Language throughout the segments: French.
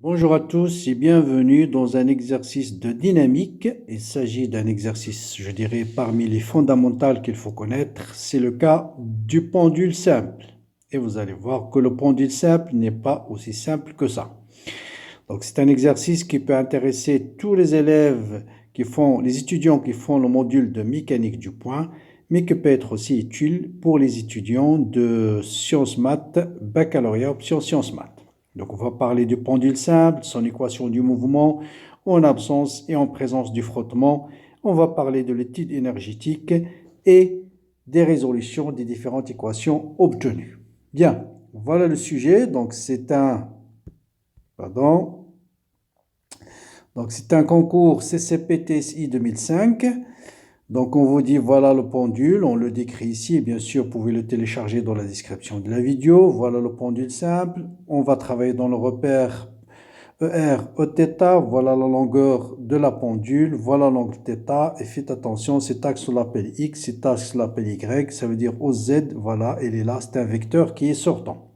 Bonjour à tous et bienvenue dans un exercice de dynamique. Il s'agit d'un exercice, je dirais, parmi les fondamentaux qu'il faut connaître. C'est le cas du pendule simple. Et vous allez voir que le pendule simple n'est pas aussi simple que ça. Donc c'est un exercice qui peut intéresser tous les élèves les étudiants qui font le module de mécanique du point, mais qui peut être aussi utile pour les étudiants de sciences maths, baccalauréat option sciences maths. Donc on va parler du pendule simple, son équation du mouvement, en absence et en présence du frottement. On va parler de l'étude énergétique et des résolutions des différentes équations obtenues. Bien, voilà le sujet. Donc c'est un concours CCP-TSI 2005. Donc on vous dit voilà le pendule, on le décrit ici et bien sûr vous pouvez le télécharger dans la description de la vidéo. Voilà le pendule simple. On va travailler dans le repère ER, Eθ, voilà la longueur de la pendule, voilà l'angle θ et faites attention, cet axe on l'appelle X, cet axe on l'appelle Y, ça veut dire OZ, voilà, elle est là, c'est un vecteur qui est sortant.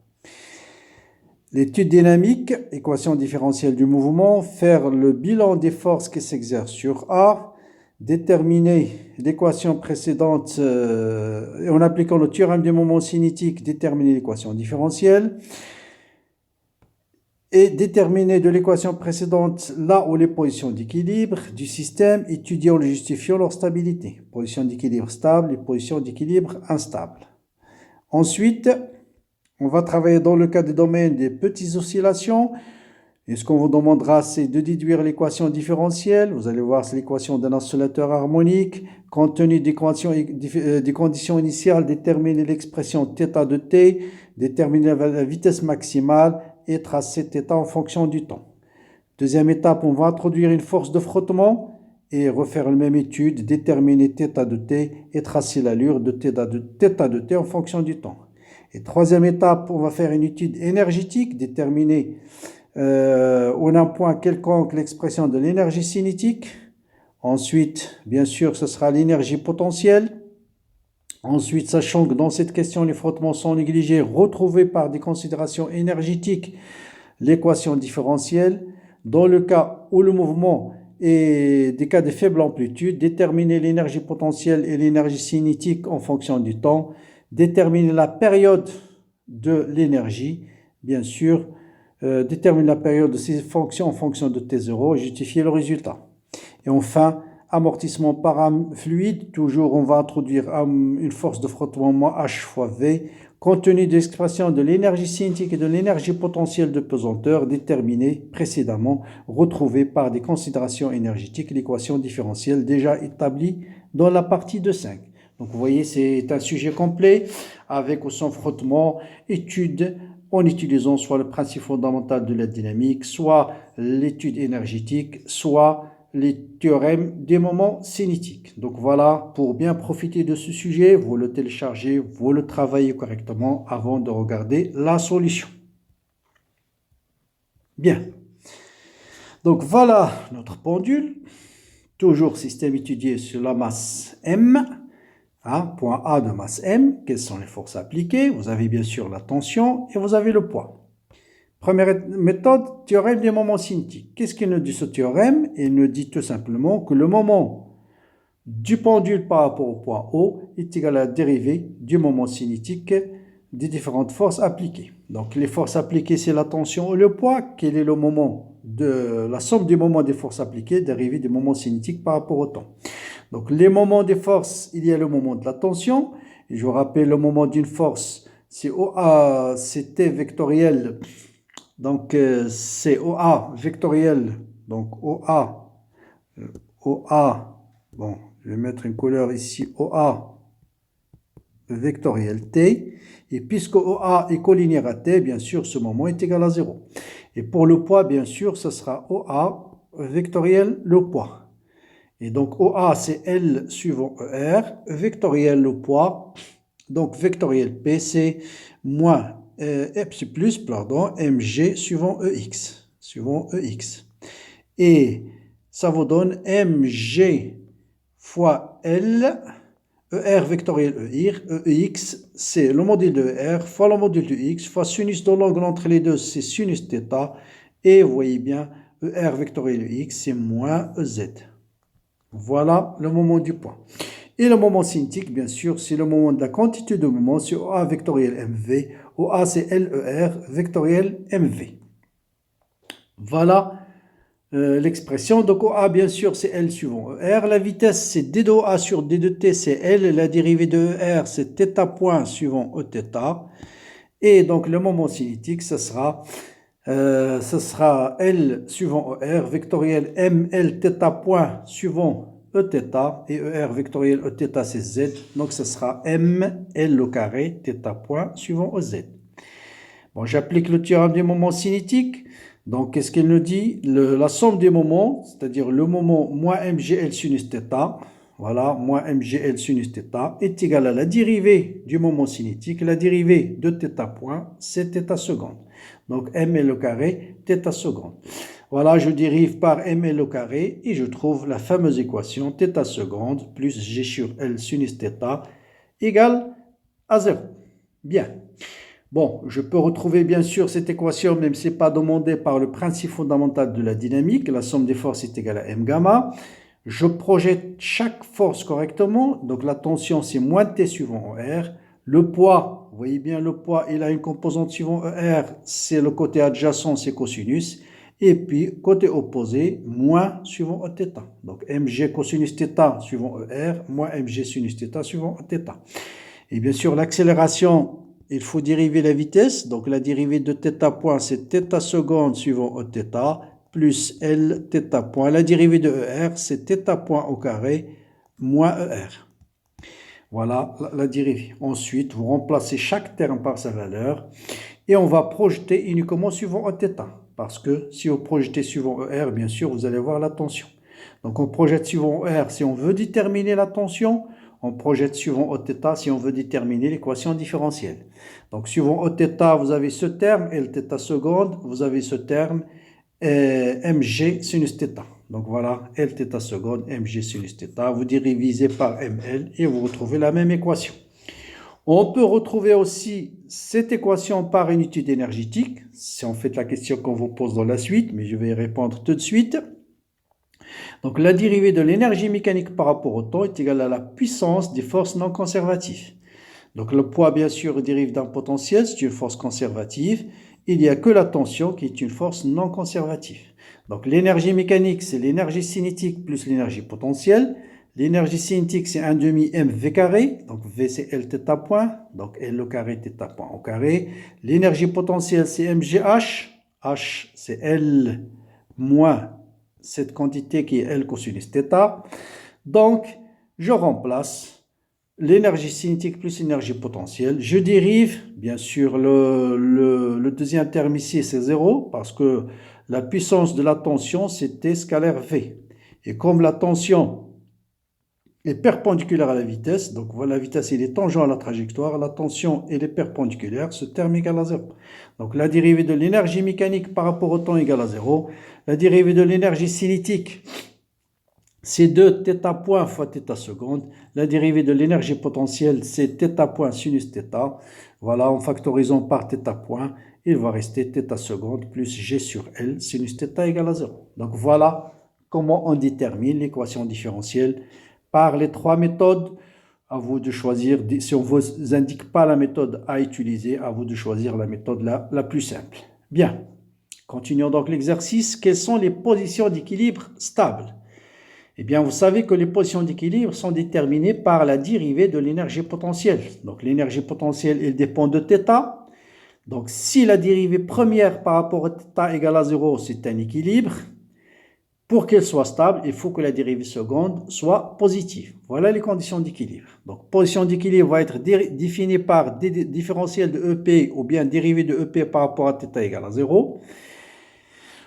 L'étude dynamique, équation différentielle du mouvement, faire le bilan des forces qui s'exercent sur A, déterminer l'équation précédente en appliquant le théorème des moments cinétiques, déterminer l'équation différentielle et déterminer de l'équation précédente là où les positions d'équilibre du système, étudier en justifiant leur stabilité. Position d'équilibre stable et position d'équilibre instable. Ensuite, on va travailler dans le cas des domaines des petites oscillations. Et ce qu'on vous demandera, c'est de déduire l'équation différentielle. Vous allez voir, c'est l'équation d'un oscillateur harmonique. Compte tenu des conditions initiales, déterminer l'expression θ de t, déterminer la vitesse maximale et tracer θ en fonction du temps. Deuxième étape, on va introduire une force de frottement et refaire la même étude, déterminer θ de t et tracer l'allure de θ de t en fonction du temps. Et troisième étape, on va faire une étude énergétique, déterminer on a un point quelconque l'expression de l'énergie cinétique. Ensuite, bien sûr, ce sera l'énergie potentielle. Ensuite, sachant que dans cette question, les frottements sont négligés, retrouver par des considérations énergétiques l'équation différentielle. Dans le cas où le mouvement est des cas de faible amplitude, déterminer l'énergie potentielle et l'énergie cinétique en fonction du temps. Déterminer la période de l'énergie, bien sûr, détermine la période de ces fonctions en fonction de T0 et justifier le résultat. Et enfin, amortissement par un fluide, toujours on va introduire une force de frottement moins H fois V, compte tenu de l'expression de l'énergie cinétique et de l'énergie potentielle de pesanteur déterminée précédemment, retrouvée par des considérations énergétiques, l'équation différentielle déjà établie dans la partie de 5. Donc vous voyez, c'est un sujet complet avec ou sans frottement, étude en utilisant soit le principe fondamental de la dynamique, soit l'étude énergétique, soit les théorèmes des moments cinétiques. Donc voilà, pour bien profiter de ce sujet, vous le téléchargez, vous le travaillez correctement avant de regarder la solution. Bien. Donc voilà notre pendule. Toujours système étudié sur la masse M. Point A de masse M, quelles sont les forces appliquées? Vous avez bien sûr la tension et vous avez le poids. Première méthode, théorème des moments cinétiques. Qu'est-ce qu'il nous dit ce théorème? Il nous dit tout simplement que le moment du pendule par rapport au point O est égal à la dérivée du moment cinétique des différentes forces appliquées. Donc les forces appliquées, c'est la tension et le poids. Quel est le moment de la somme des moments des forces appliquées dérivée du moment cinétique par rapport au temps? Donc les moments des forces, il y a le moment de la tension. Et je vous rappelle, le moment d'une force, c'est OA, c'est T vectoriel. Donc c'est OA vectoriel. Donc OA, bon, je vais mettre une couleur ici, OA vectoriel T. Et puisque OA est collinéaire à T, bien sûr, ce moment est égal à 0. Et pour le poids, bien sûr, ce sera OA vectoriel le poids. Et donc OA, c'est L suivant ER, vectoriel le poids, donc vectoriel P, c'est moins mg suivant EX. Et ça vous donne mg fois L, ER vectoriel EX, c'est le module de ER fois le module de X, fois sinus de l'angle entre les deux, c'est sinus θ, Et vous voyez bien, ER vectoriel X, c'est moins EZ. Voilà le moment du point. Et le moment cinétique, bien sûr, c'est le moment de la quantité de moment, c'est OA vectoriel MV. OA, c'est LER vectoriel MV. Voilà l'expression. Donc OA, bien sûr, c'est L suivant ER. La vitesse, c'est D de OA sur D de T, c'est L. La dérivée de ER, c'est θ point suivant Eθ. Et donc le moment cinétique, ce sera L suivant ER, vectoriel ML θ point suivant Eθ, et ER vectoriel Eθ c'est Z, donc ce sera ML au carré θ point suivant EZ. Bon, j'applique le théorème des moments cinétiques. Donc, qu'est-ce qu'il nous dit? La somme des moments, c'est-à-dire le moment moins mgl sinus θ, voilà, moins mgl sinus θ, est égal à la dérivée du moment cinétique. La dérivée de θ point, c'est θ seconde. Donc, ml au carré, θ seconde. Voilà, je dérive par ml au carré et je trouve la fameuse équation θ seconde plus g sur l sinus θ égale à 0. Bien. Bon, je peux retrouver bien sûr cette équation, même si ce n'est pas demandé par le principe fondamental de la dynamique. La somme des forces est égale à m gamma. Je projette chaque force correctement. Donc la tension, c'est moins T suivant ER. Le poids, vous voyez bien, le poids, il a une composante suivant ER. C'est le côté adjacent, c'est cosinus. Et puis, côté opposé, moins suivant Eθ. Donc mg cosinus θ suivant ER, moins mg sinus θ suivant Eθ. Et bien sûr, l'accélération, il faut dériver la vitesse. Donc la dérivée de θ point, c'est θ seconde suivant Eθ plus L θ point. La dérivée de ER, c'est θ point au carré moins ER. Voilà la dérivée. Ensuite, vous remplacez chaque terme par sa valeur et on va projeter uniquement suivant Eθ. Parce que si vous projetez suivant ER, bien sûr, vous allez voir la tension. Donc on projette suivant ER si on veut déterminer la tension. On projette suivant Eθ si on veut déterminer l'équation différentielle. Donc, suivant Eθ, vous avez ce terme, Lθ seconde, vous avez ce terme, mg sinus θ. Donc, voilà, Lθ seconde, mg sinus θ. Vous divisez par ml et vous retrouvez la même équation. On peut retrouver aussi cette équation par unité énergétique. C'est en fait la question qu'on vous pose dans la suite, mais je vais y répondre tout de suite. Donc la dérivée de l'énergie mécanique par rapport au temps est égale à la puissance des forces non conservatives. Donc le poids, bien sûr, dérive d'un potentiel, c'est une force conservative. Il n'y a que la tension qui est une force non conservative. Donc l'énergie mécanique, c'est l'énergie cinétique plus l'énergie potentielle. L'énergie cinétique, c'est 1 demi mv carré, donc v c'est L θ point, donc L au carré θ point au carré. L'énergie potentielle, c'est mgh, h c'est L moins cette quantité qui est L cosinus θ. Donc, je remplace l'énergie cinétique plus l'énergie potentielle. Je dérive, bien sûr, le deuxième terme ici, c'est 0, parce que la puissance de la tension, c'était scalaire V. Et comme la tension est perpendiculaire à la vitesse, donc voilà, la vitesse il est tangent à la trajectoire, la tension elle est perpendiculaire, ce terme égale à 0. Donc la dérivée de l'énergie mécanique par rapport au temps égale à 0. La dérivée de l'énergie cinétique, c'est 2 θ point fois θ seconde. La dérivée de l'énergie potentielle, c'est θ point sinus θ. Voilà, en factorisant par θ point, il va rester θ seconde plus g sur L sinus θ égale à 0. Donc voilà comment on détermine l'équation différentielle par les trois méthodes. À vous de choisir, si on ne vous indique pas la méthode à utiliser, à vous de choisir la méthode la plus simple. Bien, continuons donc l'exercice. Quelles sont les positions d'équilibre stables? Eh bien, vous savez que les positions d'équilibre sont déterminées par la dérivée de l'énergie potentielle. Donc, l'énergie potentielle, elle dépend de θ. Donc, si la dérivée première par rapport à θ égale à 0, c'est un équilibre. Pour qu'elle soit stable, il faut que la dérivée seconde soit positive. Voilà les conditions d'équilibre. Donc, position d'équilibre va être définie par différentiel de EP ou bien dérivée de EP par rapport à θ égale à 0.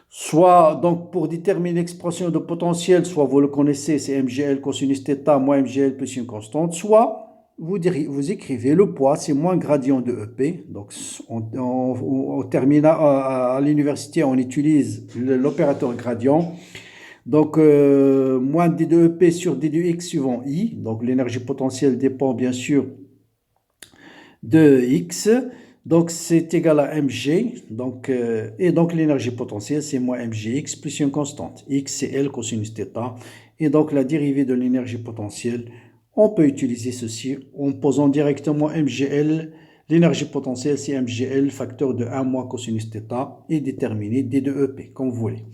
Soit, donc, pour déterminer l'expression de potentiel, soit vous le connaissez, c'est mgl cosinus θ moins mgl plus une constante, soit vous écrivez le poids, c'est moins gradient de EP. Donc, au terminal, à l'université, on utilise l'opérateur gradient. Donc, moins d de EP sur d de x suivant i. Donc, l'énergie potentielle dépend bien sûr de x. Donc, c'est égal à mg. Donc, et donc, l'énergie potentielle, c'est moins mgx plus une constante. X, c'est L cosinus θ. Et donc, la dérivée de l'énergie potentielle, on peut utiliser ceci en posant directement mgl. L'énergie potentielle, c'est mgl, facteur de 1 moins cosinus θ, et déterminer d de EP, comme vous voulez.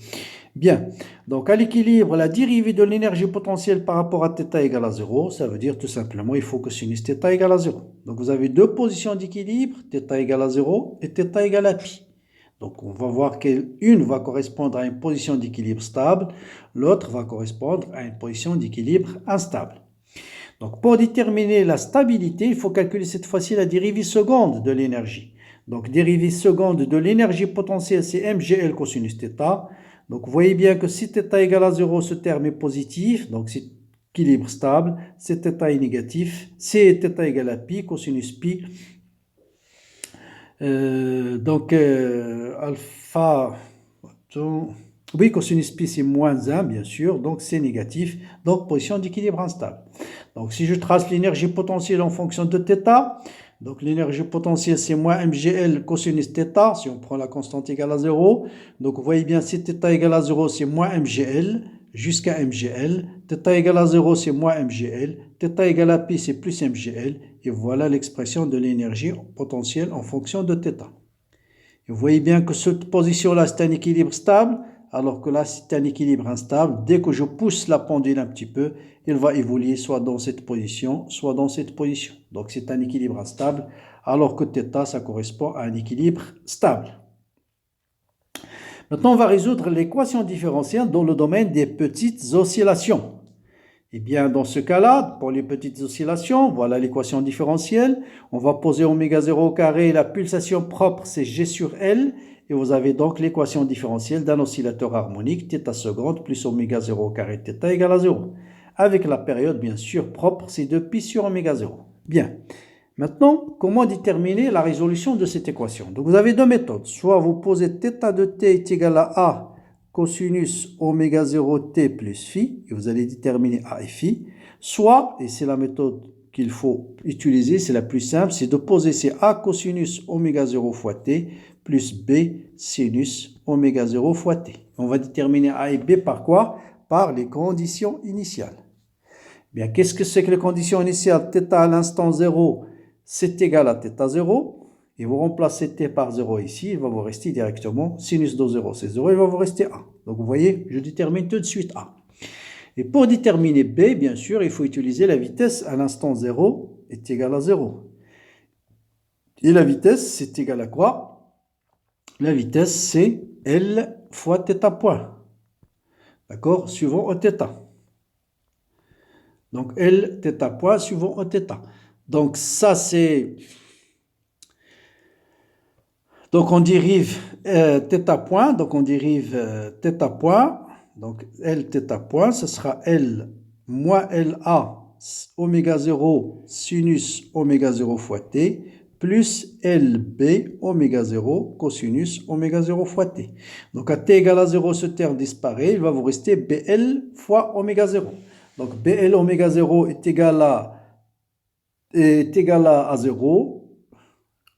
Bien, donc à l'équilibre, la dérivée de l'énergie potentielle par rapport à θ égale à 0, ça veut dire tout simplement il faut que sinus θ égale à 0. Donc vous avez deux positions d'équilibre, θ égale à 0 et θ égale à pi. Donc on va voir qu'une va correspondre à une position d'équilibre stable, l'autre va correspondre à une position d'équilibre instable. Donc pour déterminer la stabilité, il faut calculer cette fois-ci la dérivée seconde de l'énergie. Donc dérivée seconde de l'énergie potentielle, c'est mgl cosinus θ. Donc vous voyez bien que si θ égale à 0, ce terme est positif, donc c'est équilibre stable. Si θ est négatif, c'est θ égale à pi, cosinus pi. Alpha, oui, cosinus pi c'est moins 1 bien sûr, donc c'est négatif, donc position d'équilibre instable. Donc si je trace l'énergie potentielle en fonction de θ, donc l'énergie potentielle c'est moins mgl cosinus θ, si on prend la constante égale à 0, donc vous voyez bien si θ égale à 0 c'est moins mgl jusqu'à mgl, θ égale à 0 c'est moins mgl, θ égale à pi c'est plus mgl, et voilà l'expression de l'énergie potentielle en fonction de θ. Et vous voyez bien que cette position-là c'est un équilibre stable, alors que là c'est un équilibre instable. Dès que je pousse la pendule un petit peu, il va évoluer soit dans cette position, soit dans cette position. Donc c'est un équilibre instable, alors que θ, ça correspond à un équilibre stable. Maintenant, on va résoudre l'équation différentielle dans le domaine des petites oscillations. Eh bien, dans ce cas-là, pour les petites oscillations, voilà l'équation différentielle. On va poser oméga 0 au carré, la pulsation propre, c'est G sur L. Et vous avez donc l'équation différentielle d'un oscillateur harmonique, θ seconde plus oméga 0 au carré θ égale à 0. Avec la période, bien sûr, propre, c'est 2pi sur oméga 0. Bien. Maintenant, comment déterminer la résolution de cette équation? Donc, vous avez deux méthodes. Soit vous posez θ de t est égal à A cosinus oméga 0 t plus phi, et vous allez déterminer A et phi. Soit, et c'est la méthode qu'il faut utiliser, c'est la plus simple, c'est de poser c'est A cosinus oméga 0 fois t plus B sinus oméga 0 fois t. On va déterminer A et B par quoi? Par les conditions initiales. Bien, qu'est-ce que c'est que les conditions initiales? θ à l'instant 0, c'est égal à θ 0. Et vous remplacez t par 0 ici, il va vous rester directement sinus de 0, c'est 0, il va vous rester A. Donc vous voyez, je détermine tout de suite A. Et pour déterminer B, bien sûr, il faut utiliser la vitesse à l'instant 0 est égale à 0. Et la vitesse, c'est égal à quoi? La vitesse, c'est L fois θ point. D'accord? Suivant au θ. Donc L θ point suivant au θ. Donc ça c'est... Donc on dérive θ point, donc on dérive θ point, donc L θ point, ce sera L moins LA oméga 0 sinus oméga 0 fois t, plus LB oméga 0 cosinus oméga 0 fois t. Donc à t égale à 0, ce terme disparaît, il va vous rester BL fois oméga 0. Donc BL oméga 0 est égal à 0,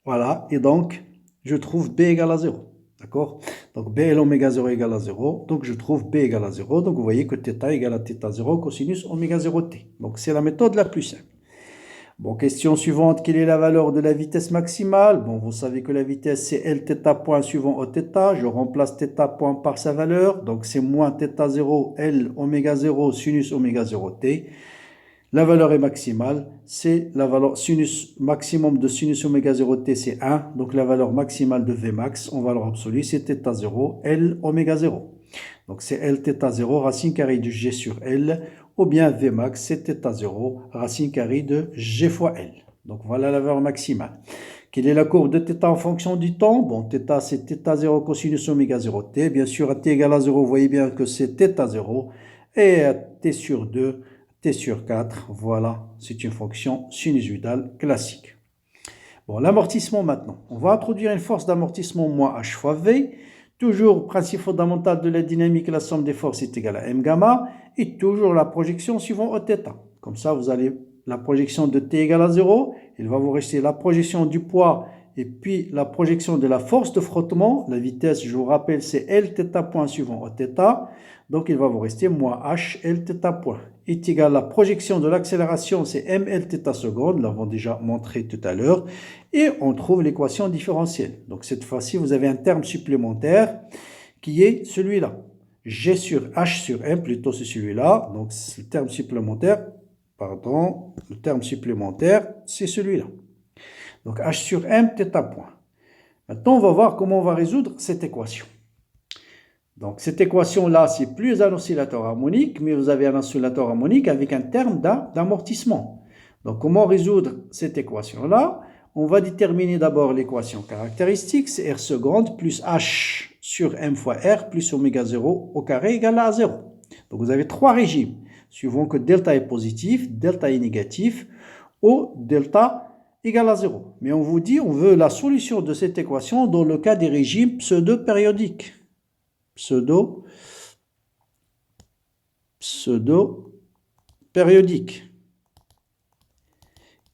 voilà, et donc je trouve B égale à 0. D'accord? Donc BL oméga 0 égale à 0. Donc je trouve B égale à 0. Donc vous voyez que θ égale à θ 0 cosinus oméga 0 t. Donc c'est la méthode la plus simple. Bon, question suivante. Quelle est la valeur de la vitesse maximale? Bon, vous savez que la vitesse c'est L θ point suivant au θ. Je remplace θ point par sa valeur. Donc c'est moins θ 0 L oméga 0 sinus oméga 0 t. La valeur est maximale, c'est la valeur sinus maximum de sinus oméga 0 t, c'est 1. Donc la valeur maximale de Vmax en valeur absolue, c'est θ 0, L oméga 0. Donc c'est L θ 0, racine carrée de G sur L, ou bien Vmax, c'est θ 0, racine carrée de G fois L. Donc voilà la valeur maximale. Quelle est la courbe de θ en fonction du temps? Bon, θ c'est θ 0 cosinus oméga 0 t. Bien sûr, à t égale à 0, vous voyez bien que c'est θ 0. Et à t sur 2, t sur 4, voilà, c'est une fonction sinusoïdale classique. Bon, l'amortissement maintenant. On va introduire une force d'amortissement moins h fois v. Toujours, principe fondamental de la dynamique, la somme des forces est égale à m gamma. Et toujours la projection suivant θ. Comme ça, vous allez la projection de t égale à 0. Il va vous rester la projection du poids et puis la projection de la force de frottement, la vitesse, je vous rappelle, c'est L θ point suivant au θ. Donc, il va vous rester moins H L θ point est égal à la projection de l'accélération, c'est mL θ seconde, nous l'avons déjà montré tout à l'heure, et on trouve l'équation différentielle. Donc, cette fois-ci, vous avez un terme supplémentaire qui est celui-là. G sur H sur M, plutôt c'est celui-là. Donc, le terme supplémentaire, le terme supplémentaire, c'est celui-là. Donc, H sur M, θ point. Maintenant, on va voir comment on va résoudre cette équation. Donc, cette équation-là, c'est plus un oscillateur harmonique, mais vous avez un oscillateur harmonique avec un terme d'amortissement. Donc, comment résoudre cette équation-là? On va déterminer d'abord l'équation caractéristique, c'est R seconde plus H sur M fois R plus oméga 0 au carré égale à 0. Donc, vous avez trois régimes, suivant que delta est positif, delta est négatif, ou delta égale à 0. Mais on vous dit, on veut la solution de cette équation dans le cas des régimes pseudo-périodiques. Pseudo-périodique.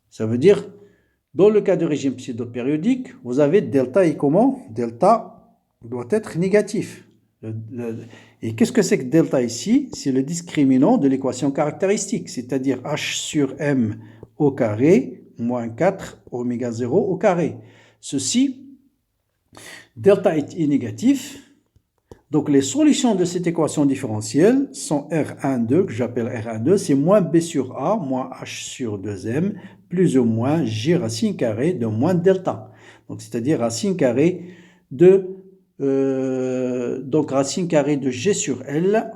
Ça veut dire, dans le cas de régime pseudo-périodique, vous avez delta et comment? Delta doit être négatif. Et qu'est-ce que c'est que delta ici? C'est le discriminant de l'équation caractéristique, c'est-à-dire H sur M au carré moins 4 oméga 0 au carré. Ceci, delta est négatif. Donc, les solutions de cette équation différentielle sont R12, que j'appelle R12, c'est moins B sur A, moins H sur 2M, plus ou moins G racine carrée de moins delta. Donc, c'est-à-dire racine carrée de, racine carrée de G sur L,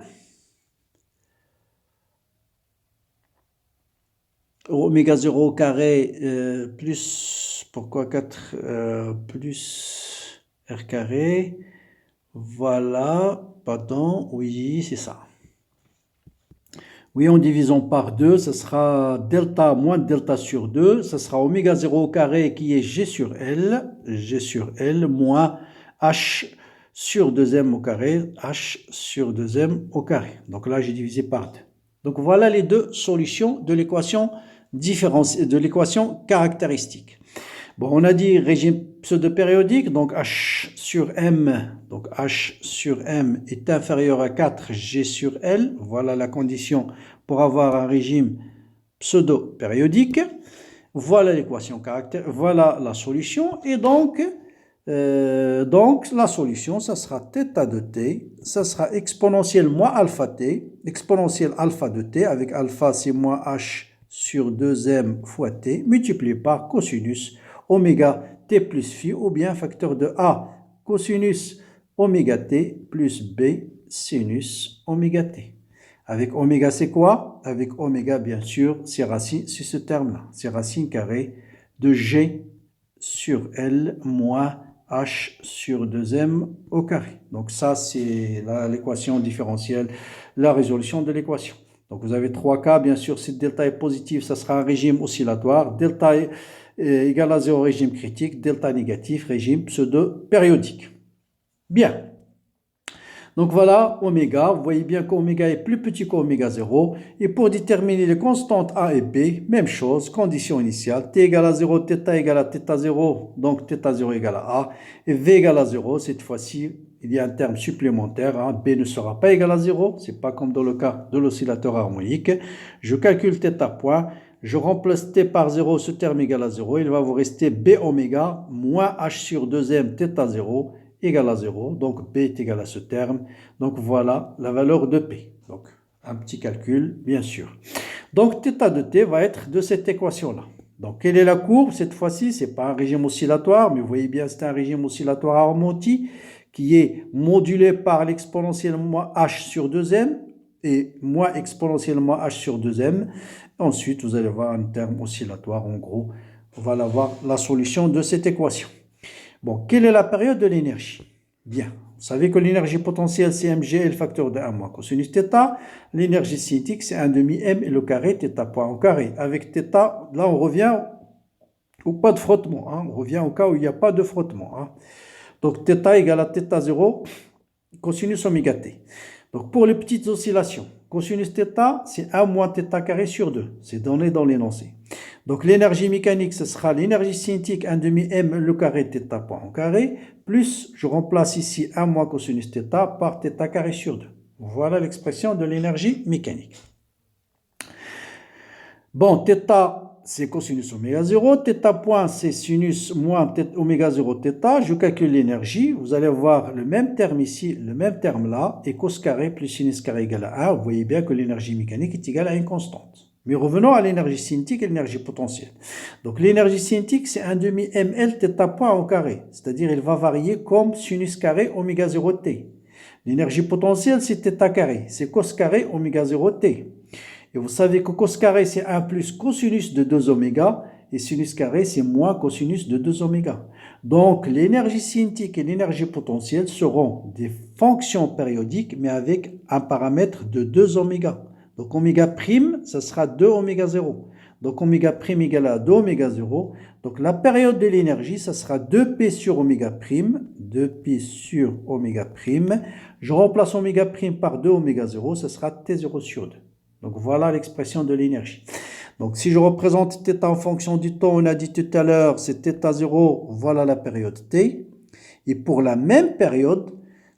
oméga 0 au carré, plus, pourquoi 4, plus R carré. Voilà, pardon, oui, c'est ça. Oui, en divisant par 2, ce sera delta moins delta sur 2, ce sera oméga 0 au carré qui est G sur L moins H sur 2M au carré, H sur 2M au carré. Donc là, j'ai divisé par 2. Donc voilà les deux solutions de l'équation caractéristique. Bon, on a dit régime pseudo-périodique, donc H sur M est inférieur à 4 G sur L. Voilà la condition pour avoir un régime pseudo-périodique. Voilà l'équation caractéristique, voilà la solution. Et donc la solution, ça sera θ de t, ça sera exponentielle moins alpha t, exponentielle alpha de t, avec alpha c'est moins H sur 2M fois t, multiplié par cosinus oméga t plus phi, ou bien facteur de A cosinus oméga t plus B sinus oméga t. Avec oméga, c'est quoi? Avec oméga, bien sûr, c'est ce terme-là. C'est racine carrée de G sur L moins H sur 2M au carré. Donc ça, c'est l'équation différentielle, la résolution de l'équation. Donc vous avez trois cas. Bien sûr, si delta est positif, ça sera un régime oscillatoire. Delta est égal à 0, régime critique. Delta négatif, régime pseudo-périodique. Bien. Donc voilà, oméga, vous voyez bien qu'oméga est plus petit qu'oméga 0. Et pour déterminer les constantes A et B, même chose, condition initiale, t égale à 0, θ égale à θ0, donc θ0 égale à A, et V égale à 0, cette fois-ci, il y a un terme supplémentaire, hein, B ne sera pas égal à 0, c'est pas comme dans le cas de l'oscillateur harmonique. Je calcule θ point, je remplace t par 0, ce terme égale à 0, il va vous rester B oméga moins H sur 2M θ0, égale à 0, donc B est égal à ce terme. Donc voilà la valeur de P. Donc un petit calcul, bien sûr. Donc θ de t va être de cette équation-là. Donc quelle est la courbe? Cette fois-ci, ce n'est pas un régime oscillatoire, mais vous voyez bien c'est un régime oscillatoire harmonique qui est modulé par l'exponentielle moins h sur 2m et moins exponentiellement h sur 2m. Ensuite, vous allez voir un terme oscillatoire, en gros. On va avoir la solution de cette équation. Bon, quelle est la période de l'énergie? Bien, vous savez que l'énergie potentielle, c'est mg et le facteur de 1 moins cosinus θ. L'énergie cinétique, c'est 1 demi m et le carré, θ point au carré. Avec θ, là, on revient au pas de frottement. Hein. On revient au cas où il n'y a pas de frottement. Hein. Donc, θ égale à θ0, cosinus oméga t. Donc, pour les petites oscillations, cosinus θ, c'est 1 moins θ carré sur 2. C'est donné dans l'énoncé. Donc l'énergie mécanique, ce sera l'énergie cinétique 1 demi m le carré θ point au carré, plus je remplace ici 1 moins cosinus θ par θ carré sur 2. Voilà l'expression de l'énergie mécanique. Bon, θ c'est cosinus oméga 0, θ point c'est sinus moins oméga 0 θ, je calcule l'énergie, vous allez voir le même terme ici, le même terme là, et cos carré plus sinus carré égale à 1, vous voyez bien que l'énergie mécanique est égale à une constante. Mais revenons à l'énergie cinétique et l'énergie potentielle. Donc l'énergie cinétique c'est 1 demi ml θ point au carré, c'est-à-dire il va varier comme sinus carré oméga 0 t. L'énergie potentielle c'est θ carré, c'est cos carré oméga 0 t. Et vous savez que cos carré, c'est 1 plus cosinus de 2 oméga, et sinus carré, c'est moins cosinus de 2 oméga. Donc, l'énergie cinétique et l'énergie potentielle seront des fonctions périodiques, mais avec un paramètre de 2 oméga. Donc, oméga prime, ça sera 2 oméga 0. Donc, oméga prime égale à 2 oméga 0. Donc, la période de l'énergie, ça sera 2p sur oméga prime, 2p sur oméga prime. Je remplace oméga prime par 2 oméga 0, ça sera t0 sur 2. Donc voilà l'expression de l'énergie. Donc si je représente θ en fonction du temps, on a dit tout à l'heure, c'est θ0, voilà la période t. Et pour la même période,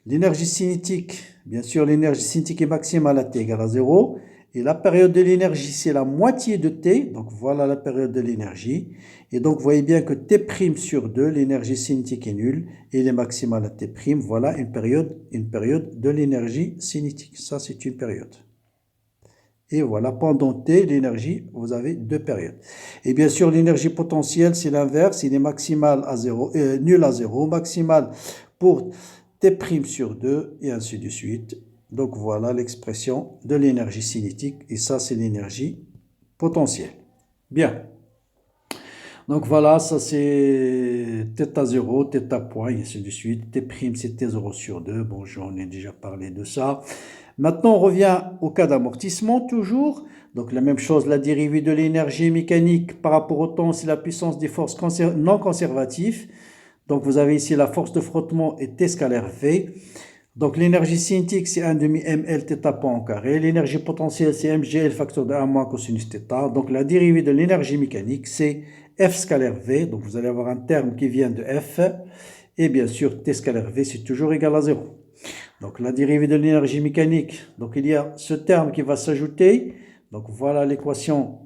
l'énergie cinétique, bien sûr l'énergie cinétique est maximale à t égale à 0. Et la période de l'énergie, c'est la moitié de t. Donc voilà la période de l'énergie. Et donc vous voyez bien que t' sur 2, l'énergie cinétique est nulle. Et elle est maximale à t'. Voilà une période de l'énergie cinétique. Ça c'est une période. Et voilà, pendant t, l'énergie, vous avez deux périodes. Et bien sûr, l'énergie potentielle, c'est l'inverse. Il est maximal à 0, nul à 0, maximal pour t' sur 2, et ainsi de suite. Donc voilà l'expression de l'énergie cinétique. Et ça, c'est l'énergie potentielle. Bien. Donc voilà, ça c'est θ0, θ point, et ainsi de suite. T', c'est t0 sur 2. Bon, j'en ai déjà parlé de ça. Maintenant, on revient au cas d'amortissement, toujours. Donc, la même chose, la dérivée de l'énergie mécanique par rapport au temps, c'est la puissance des forces non conservatives. Donc, vous avez ici la force de frottement et T scalaire V. Donc, l'énergie cinétique, c'est 1 demi ml θ point au carré. L'énergie potentielle, c'est mgl facteur de 1 moins cosinus θ. Donc, la dérivée de l'énergie mécanique, c'est F scalaire V. Donc, vous allez avoir un terme qui vient de F. Et bien sûr, T scalaire V, c'est toujours égal à 0. Donc la dérivée de l'énergie mécanique, donc il y a ce terme qui va s'ajouter, donc voilà l'équation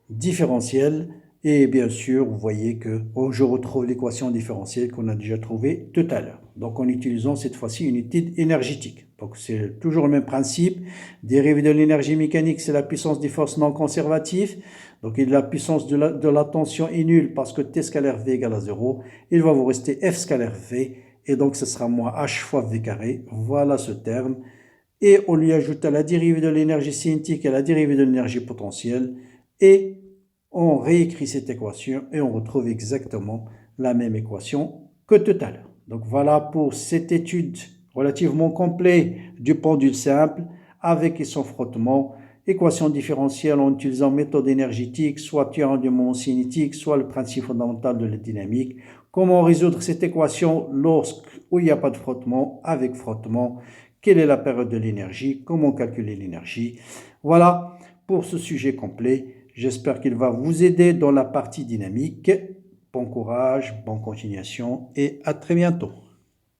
différentielle, et bien sûr vous voyez que je retrouve l'équation différentielle qu'on a déjà trouvée tout à l'heure. Donc en utilisant cette fois-ci une étude énergétique. Donc c'est toujours le même principe, dérivée de l'énergie mécanique c'est la puissance des forces non conservatives, donc la puissance de la tension est nulle parce que T scalaire V égale à 0, il va vous rester F scalaire V, et donc ce sera moins H fois V carré, voilà ce terme. Et on lui ajoute la dérivée de l'énergie cinétique et la dérivée de l'énergie potentielle. Et on réécrit cette équation et on retrouve exactement la même équation que tout à l'heure. Donc voilà pour cette étude relativement complète du pendule simple avec et sans frottement. Équation différentielle en utilisant méthode énergétique, soit tirant du moment cinétique, soit le principe fondamental de la dynamique. Comment résoudre cette équation où il n'y a pas de frottement, avec frottement? Quelle est la période de l'énergie? Comment calculer l'énergie? Voilà pour ce sujet complet. J'espère qu'il va vous aider dans la partie dynamique. Bon courage, bonne continuation et à très bientôt.